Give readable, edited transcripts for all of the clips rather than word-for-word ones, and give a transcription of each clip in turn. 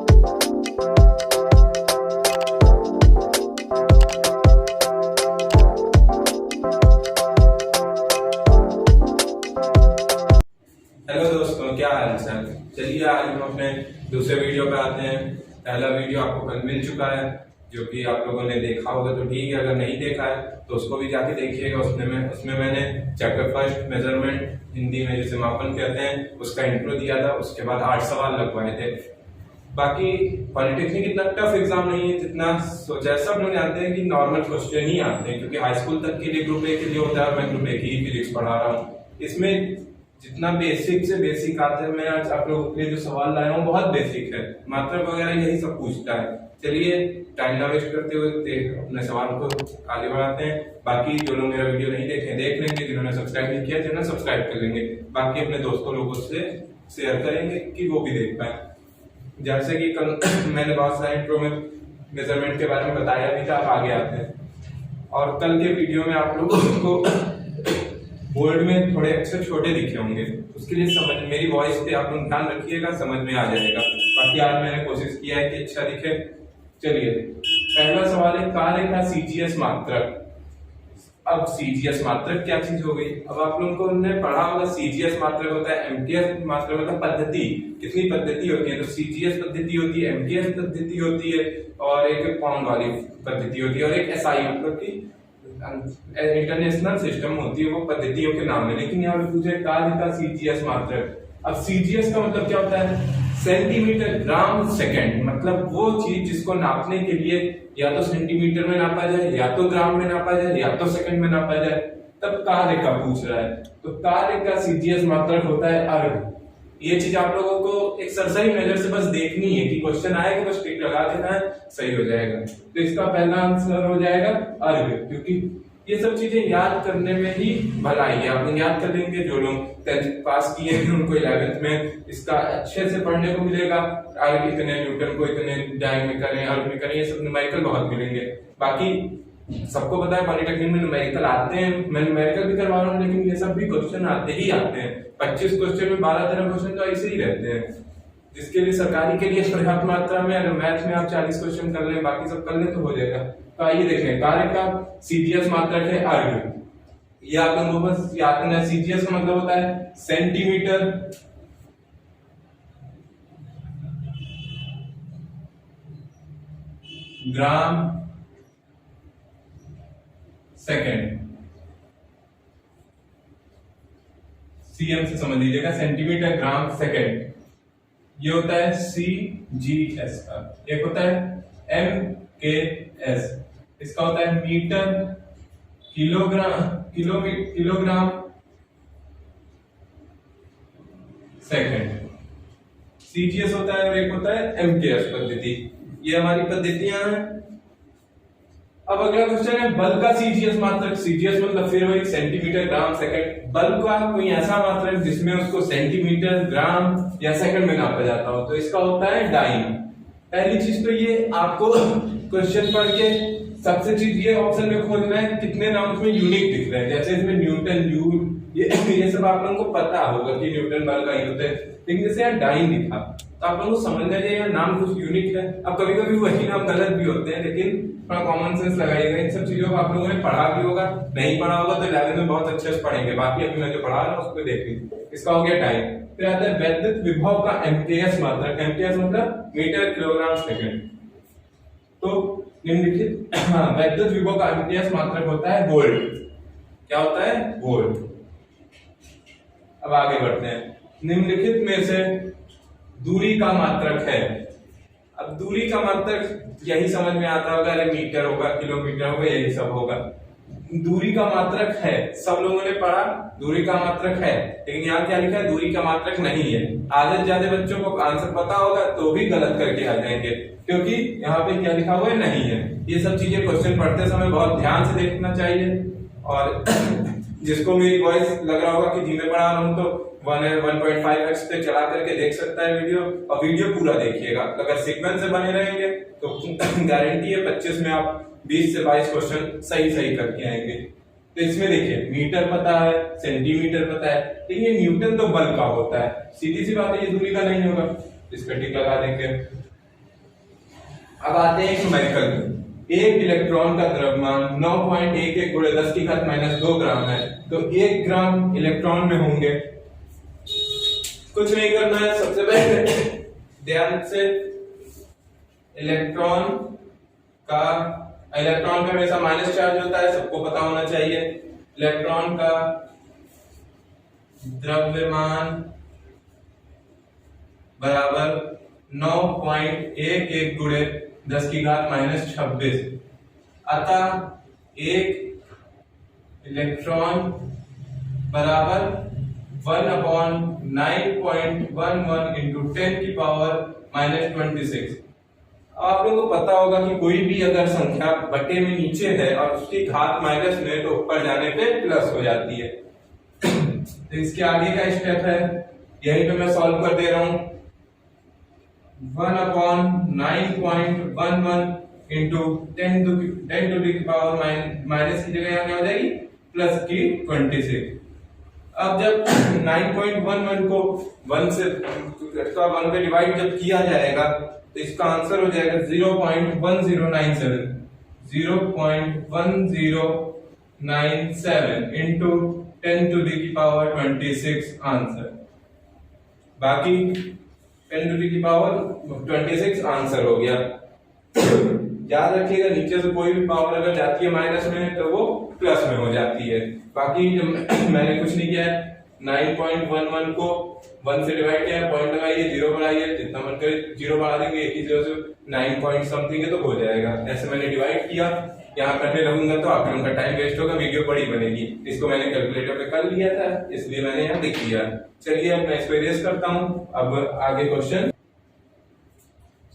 Hello दोस्तों, क्या हाल चाल। चलिए आज हम अपने दूसरे वीडियो पे आते हैं। पहला वीडियो आपको कल मिल चुका है, जो कि आप लोगों ने देखा होगा तो ठीक है, अगर नहीं देखा है तो उसको भी जाके देखिएगा। उसमें मैंने चैप्टर फर्स्ट मेजरमेंट, हिंदी में जिसे मापन कहते हैं, उसका इंट्रो दिया था। उसके बाद 8 सवाल लगवाए थे। बाकी पॉलिटेक्निक इतना टफ एग्जाम नहीं है जितना सोचा है। सब लोग जानते हैं कि नॉर्मल क्वेश्चन ही आते हैं, क्योंकि हाई स्कूल तक के लिए ग्रुप ए के लिए होता है। मैं ग्रुप ए की ही फिजिक्स पढ़ा रहा हूँ। इसमें जितना बेसिक से बेसिक आते हैं, मैं आज आप लोगों के लिए जो सवाल लाया हूँ बहुत बेसिक है। मात्रक वगैरह यही सब पूछता है। चलिए टाइम ना वेस्ट करते हुए अपने सवाल को आगे बढ़ाते हैं। बाकी जो लोग मेरा वीडियो नहीं देखे देख लेंगे, जिन्होंने सब्सक्राइब नहीं किया चैनल सब्सक्राइब कर लेंगे। बाकी अपने दोस्तों लोगों से शेयर करेंगे कि वो भी देख पाए। जैसे कि कल मैंने बहुत सारे इंट्रो में मेजरमेंट के बारे में बताया भी था। आप आगे आते हैं और कल के वीडियो में आप लोगों को बोर्ड में थोड़े अक्षर छोटे दिखे होंगे, उसके लिए समझ मेरी वॉइस पे आप लोग ध्यान रखिएगा, समझ में आ जाएगा। बाकी आज मैंने कोशिश किया है कि अच्छा दिखे। चलिए पहला सवाल है, कार्य का सीजीएस मात्रक। अब सीजीएस मात्रक क्या चीज हो गई। अब आप लोगों ने पढ़ा होगा सीजीएस मात्रक होता है एमटीएस मात्रक मतलब पद्धति, कितनी पद्धति होती है। तो सीजीएस पद्धति होती है, एमटीएस पद्धति होती है, और एक पाउंड वाली पद्धति होती है, और एक एसआई मतलब की इंटरनेशनल सिस्टम होती है। वो पद्धतियों के नाम है। लेकिन यहाँ पे पूछे कार्य का सीजीएस मात्रक। अब सीजीएस का मतलब क्या होता है, सेंटीमीटर ग्राम सेकंड। मतलब वो चीज जिसको नापने के लिए या तो सेंटीमीटर में नापा जाए, या तो ग्राम में नापा जाए, या तो सेकंड में नापा जाए, तब कार्य का पूछ रहा है। तो कार्य का सीजीएस मात्रक होता है अर्घ। ये चीज आप लोगों को एक सरसरी नजर से बस देखनी है कि क्वेश्चन आएगा, बस टिक लगा देना है, सही हो जाएगा। तो इसका पहला आंसर हो जाएगा अर्घ, क्योंकि ये सब चीजें याद करने में ही भलाई है। आप लोग याद कर लेंगे, जो लोग 10th पास किए हैं उनको 11th में इसका अच्छे से पढ़ने को मिलेगा। अर्घ इतने, न्यूटन को इतने डाय में करें, अर्घ में करें, ये सब न्यूमेरिकल बहुत मिलेंगे। बाकी सबको पता है पॉलिटेक्निक में न्यूमेरिकल आते हैं, मैं न्यूमेरिकल भी करवा रहा हूँ, लेकिन ये सब भी क्वेश्चन आते ही आते हैं। 25 क्वेश्चन में 12-13 क्वेश्चन तो ऐसे ही रहते हैं, जिसके लिए सरकारी के लिए पर्याप्त मात्रा में। अगर मैथ में आप 40 क्वेश्चन कर लें, बाकी सब कर लें तो हो जाएगा। तो आइए देखें, कार्य का सीजीएस मात्रक है अर्घ। ये आप लोगों को बस याद करना है। सीजीएस का मतलब होता है सेंटीमीटर ग्राम सेकंड। सीएम से समझ लीजिएगा, सेंटीमीटर ग्राम सेकंड। ये होता है सीजीएस का। एक होता है एमकेएस, इसका होता है मीटर किलोग्राम सेकंड। सीजीएस होता है और एक होता है एमकेएस पद्धति। ये हमारी पद्धतियां हैं। अब अगला क्वेश्चन है, बल का सीजीएस मात्रक। सीजीएस मतलब फिर वही सेंटीमीटर ग्राम सेकंड। बल का कोई ऐसा मात्रक जिसमें उसको सेंटीमीटर ग्राम या सेकंड में नापा जाता हो, तो इसका होता है डाइन। पहली चीज तो ये आपको क्वेश्चन पढ़ के सबसे चीज ये ऑप्शन में खोजना है कितने नाम उसमें यूनिक दिख रहे हैं। जैसे इसमें न्यूटन, जूल, ये सब आप लोगों को पता होगा कि न्यूटन बल का यूनिट है, लेकिन जैसे यहाँ डाइन लिखा तो आप लोगों को समझना चाहिए नाम कुछ यूनिक है। अब कभी कभी वही नाम गलत भी होते हैं, लेकिन थोड़ा कॉमन सेंस लगाइएगा। इन सब चीजों को आप लोगों ने पढ़ा भी होगा, नहीं पढ़ा होगा तो 11th में बहुत अच्छे से पढ़ेंगे। बाकी अभी मैं जो पढ़ा रहा हूँ उसको देख लीजिए। इसका हो गया टाइम। फिर आता है वैद्युत विभव का एमकेएस मात्रक। एमकेएस मतलब मीटर किलोग्राम सेकंड। तो निम्नलिखित वैद्युत विभव का एमकेएस मात्रक होता है वोल्ट। क्या होता है? वोल्ट। अब आगे बढ़ते हैं। निम्नलिखित में से दूरी का मात्रक है। अब दूरी का मात्रक यही समझ में आता होगा, अरे मीटर होगा, किलोमीटर होगा, यही सब होगा। दूरी का मात्रक है, सब लोगों ने पढ़ा दूरी का मात्रक है, लेकिन यहाँ क्या लिखा है? दूरी का मात्रक नहीं है। आधे ज्यादा बच्चों को आंसर पता होगा तो भी गलत करके आ जाएंगे, क्योंकि यहाँ पे क्या लिखा हुआ है? नहीं है। ये सब चीजें क्वेश्चन पढ़ते समय बहुत ध्यान से देखना चाहिए। और जिसको मेरी वॉइस लग रहा होगा कि धीमे पढ़ा रहा हूं तो 1.5x पे चला करके देख सकता है वीडियो, और वीडियो पूरा देखिएगा। अगर सीक्वेंस से बने रहेंगे तो गारंटी है 25 में आप 20 से 22 क्वेश्चन सही करके आएंगे। तो इसमें देखिए मीटर पता है, सेंटीमीटर पता है, लेकिन ये न्यूटन तो बल का होता है। सीधी सी बात है, ये दूरी का नहीं होगा। इस पर टिक लगा देंगे। अब आते हैं न्यूमेरिकल में। एक इलेक्ट्रॉन का द्रव्यमान 9.11 गुणे 10 की घात -2 ग्राम है, तो 1 ग्राम इलेक्ट्रॉन में होंगे। कुछ नहीं करना है, सबसे पहले ध्यान से इलेक्ट्रॉन का हमेशा माइनस चार्ज होता है, सबको पता होना चाहिए। इलेक्ट्रॉन का द्रव्यमान बराबर 9.11 गुणे 10 की घात -26। अतः एक इलेक्ट्रॉन बराबर 1/9.11 इंटू 10 की पावर -26। आप लोगों को पता होगा कि कोई भी अगर संख्या बटे में नीचे है और उसकी घात माइनस में, तो ऊपर जाने पे प्लस हो जाती है। तो इसके आगे का स्टेप है, यहीं पे मैं सॉल्व कर दे रहा हूं। 1/9.11 into 10 to the power minus की जगह क्या हो जाएगी, प्लस की 26। अब जब 9.11 को 1 पे डिवाइड जब किया जाएगा, तो इसका आंसर हो जाएगा 0.1097 into 10 to the power 26 answer. बाकी 10 टू दी पावर 26 आंसर हो गया। याद रखिएगा, नीचे से कोई भी पावर अगर जाती है माइनस में, तो वो प्लस में हो जाती है। बाकी जब मैंने कुछ नहीं किया है, 9.11 को 1 से डिवाइड किया है, पॉइंट लगाइए, 0 बढ़ाइए, जितना मन करे 0 बढ़ा देंगे, एक ही 0 से 9 पॉइंट समथिंग है तो हो जाएगा। ऐसे मैंने डिवाइड किया। यहाँ करने लगूंगा तो आप लोगों का टाइम वेस्ट होगा, वीडियो बड़ी बनेगी। इसको मैंने कैलकुलेटर पे कर लिया था, इसलिए मैंने यहाँ लिख लिया। चलिए अब मैं इसको इरेज करता हूँ। अब आगे क्वेश्चन,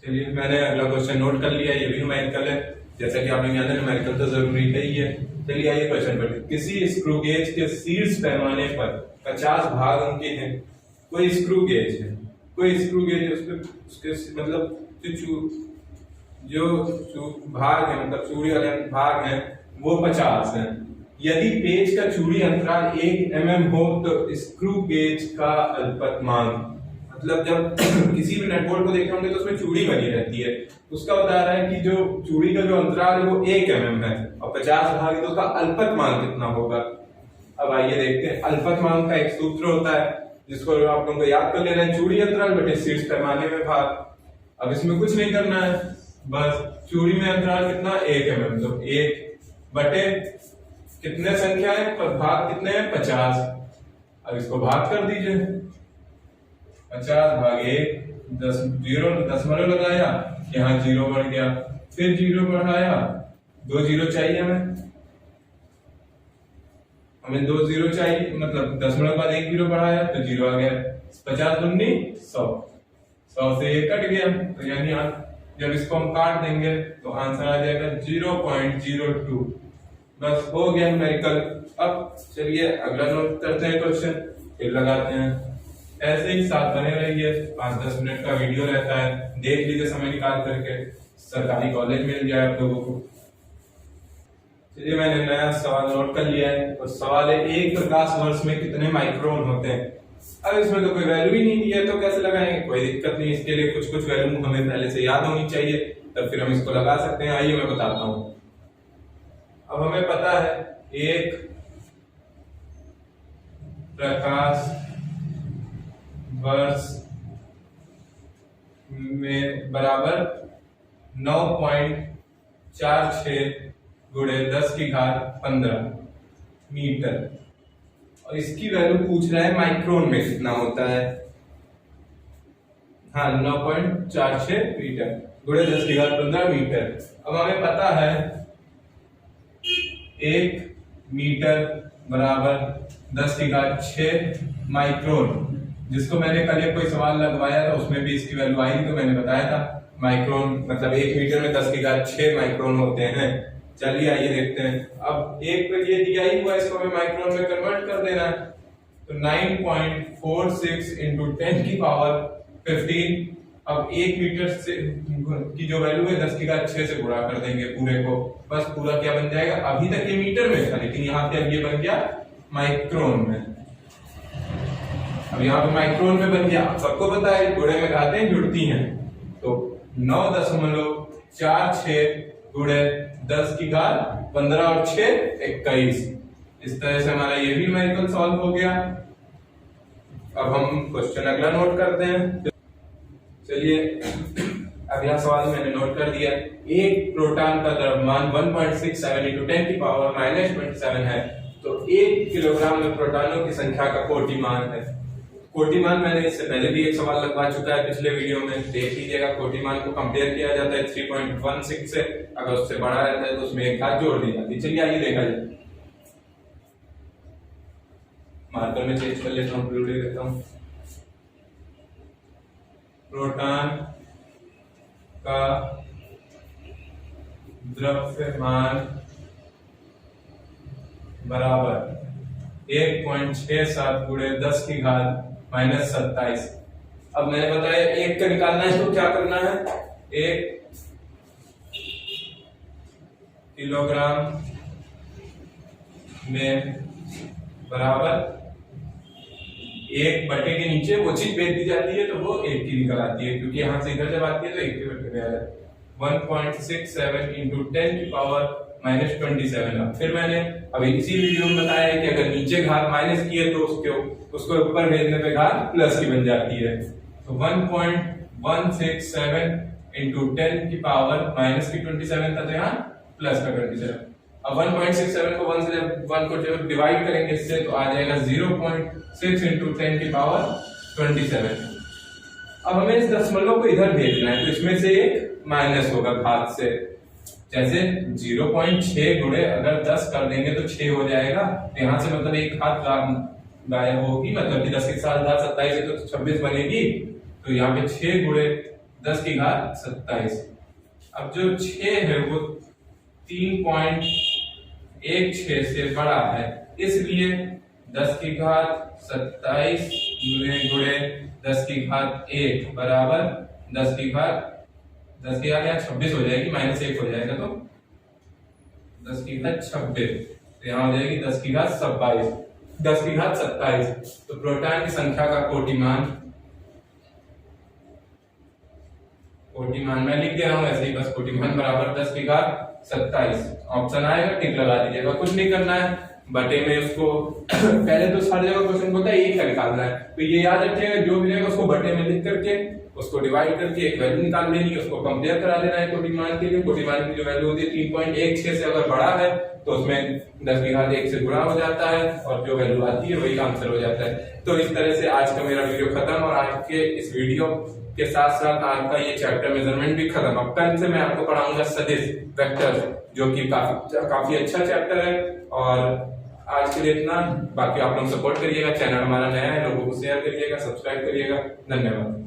चलिए मैंने अगला क्वेश्चन नोट कर लिया। ये भी न्यूमेरिकल है, जैसा कि आप लोग जानते हैं न्यूमेरिकल तो जरूरी है ही है। चलिए आइए क्वेश्चन पर। किसी स्क्रू गेज के शीर्ष पैमाने पर 50 भाग अंकित हैं। कोई स्क्रू गेज है, उसके मतलब जो भाग है, मतलब चूड़ी वाले भाग हैं, वो 50 हैं। यदि पेज का चूड़ी अंतराल 1 mm हो, तो स्क्रू गेज का अल्पतमांक, मतलब जब किसी भी नट बोल्ट को देख रहे होंगे तो उसमें चूड़ी बनी रहती है, उसका बता रहा है कि जो चूड़ी का जो अंतराल है वो 1 mm है और 50 भाग है, तो उसका अल्पतमांक कितना होगा। अब आइए देखते हैं। अल्पतमांक का एक सूत्र होता है जिसको आप लोगों को याद कर लेना है, चूड़ी अंतराल बटे शीर्ष पैमाने में भाग। अब इसमें कुछ नहीं करना है, बस चूड़ी में अंतराल कितना 1 mm, तो 1 बटे कितने संख्या है पर भाग कितने हैं 50। अब इसको भाग कर दीजिए, 50 भाग 1, 10 दशमलव लगाया, यहाँ 0 बढ़ गया, फिर 0 बढ़ाया, 2 0 चाहिए हमें 2 0 चाहिए, मतलब दशमलव बाद 1 0 बढ़ाया तो 0 आ गया। 50 दूनी 100, 100 से 1 कट गया, तो यानी जब इसको हम काट देंगे तो आंसर आ जाएगा 0.02। बस हो गया न्यूमेरिकल। अब चलिए अगला नोट करते हैं क्वेश्चन, फिर लगाते हैं। ऐसे ही साथ बने रहिए, 5-10 मिनट का वीडियो रहता है, देख लीजिए समय निकाल करके, सरकारी कॉलेज मिल जाए आप लोगों को। चलिए मैंने नया सवाल नोट कर लिया है, और सवाल है 1 प्रकाश वर्ष में कितने माइक्रोन होते हैं। अब इसमें तो कोई वैल्यू ही नहीं दी है, तो कैसे लगाएंगे, कोई दिक्कत नहीं। इसके लिए कुछ वैल्यू हमें पहले से याद होनी चाहिए, तब फिर हम इसको लगा सकते हैं। आइए मैं बताता हूं। अब हमें पता है 1 प्रकाश वर्ष में बराबर 9.46 गुणे 10 की घात 15 मीटर, और इसकी वैल्यू पूछ रहा है माइक्रोन में कितना होता है। हाँ, 9.46 मीटर गुणे 10 की घात 15 मीटर। अब हमें पता है 1 मीटर बराबर 10 की घात 6 माइक्रोन, जिसको मैंने कल कोई सवाल लगवाया था उसमें भी इसकी वैल्यू आई थी, तो मैंने बताया था माइक्रोन मतलब 1 मीटर में 10 की घात 6 माइक्रोन होते हैं। चलिए आइए देखते हैं। अब एक पे ये दिया ही हुआ है, इसको हमें माइक्रोन में कन्वर्ट कर देना है, तो 9.46 इंटू 10 की पावर 15। अब 1 मीटर से की जो वैल्यू है 10 की घात 6 से गुणा कर देंगे पूरे को, बस पूरा क्या बन जाएगा। अभी तक ये मीटर में था, लेकिन यहाँ पे अब ये बन गया माइक्रोन में। अब यहाँ पे माइक्रोन में बन गया। सबको पता है गुणे में घातें जुड़ती हैं, तो 9.46 4 6 गुणे 10 की घात 15 और 6 21। इस तरह से हमारा ये भी न्यूमेरिकल सॉल्व हो गया। अब हम क्वेश्चन अगला नोट करते हैं। चलिए अगला सवाल मैंने नोट कर दिया। एक प्रोटॉन का द्रव्यमान 1.67 × 10 की पावर -27 है, तो 1 किलोग्राम में प्रोटॉनों की संख्या का कोटिमान है। कोटिमान मैंने इससे पहले भी एक सवाल लगवा चुका है पिछले वीडियो में, देख लीजिएगा। कोटिमान को कंपेयर किया जाता है 3.16 से, अगर उससे बड़ा रहता है तो उसमें एक घात जोड़ दी जाती है। चलिए आइए देखा जाए। मार्कर में चेंज कर लेता हूँ, ब्लू ले लेता हूँ। प्रोटॉन का द्रव्यमान बराबर 1.67 गुणे 10 की घात -27। अब मैंने बताया 1 का निकालना है तो क्या करना है, 1 किलोग्राम में बराबर 1 बटे के नीचे वो चीज भेज दी जाती है तो वो 1 की निकल आती है, क्योंकि यहां से इधर जब आती है तो 1 के बटे में आ जाता है। 1.67 × 10 की पावर -27। अब फिर मैंने अभी इसी वीडियो में बताया है कि अगर नीचे घात माइनस की है तो उसको ऊपर भेजने पे घात प्लस की बन जाती है। तो 1.167 × 10 की पावर -27 था, तो यहाँ प्लस का 27। अब 1.67 को 1 से जब 1 को जब डिवाइड करेंगे इससे तो आ जाएगा 0.6 × 10 की पावर 27। अब हमें इस दशमलव को इधर भेजना है, तो इसमें से एक माइनस होगा घात से। जैसे 0.6 गुणे अगर 10 कर देंगे तो 6 हो जाएगा, तो यहाँ से मतलब एक घात गायब होगी, मतलब कि 10 के साथ घात 27 है तो 26 बनेगी। तो यहाँ पे 6 गुणे 10 की घात 27। अब जो 6 है वो 3.16 से बड़ा है, इसलिए 10 की घात 27 गुणे 10 की घात 1 बराबर 10 की घात यहाँ 26 हो जाएगी, -1 हो जाएगा तो 10 की घात 26, तो यहाँ हो जाएगी 10 की घात 27, 10 की घात 27। तो प्रोटॉन की संख्या का कोटिमान मैं लिख दे रहा हूं ऐसे ही, बस कोटिमान बराबर 10 की घात 27। ऑप्शन आएगा, टिक लगा दीजिएगा। कुछ नहीं करना है, बटे में उसको पहले तो सारी जगह क्वेश्चन होता है 1 का निकालना है, तो ये याद रखिएगा, जो भी रहेगा उसको बटे में लिख करके उसको डिवाइड करके एक वैल्यू निकाल लेनी है, उसको कंपेयर करा लेना है कोटिमान के लिए। कोटिमान की जो वैल्यू होती है 3.16 से अगर बड़ा है तो उसमें 10 की घात 1 से गुणा हो जाता है और जो वैल्यू आती है वही आंसर हो जाता है। तो इस तरह से आज का मेरा वीडियो खत्म, और आज के इस वीडियो के साथ साथ आपका ये चैप्टर मेजरमेंट भी खत्म। अब कल से मैं आपको पढ़ाऊंगा सदिश वेक्टर, जो कि काफी अच्छा चैप्टर है। और आज के लिए इतना, बाकी आप लोग सपोर्ट करिएगा, चैनल हमारा नया है, लोगों को शेयर करिएगा, सब्सक्राइब करिएगा। धन्यवाद।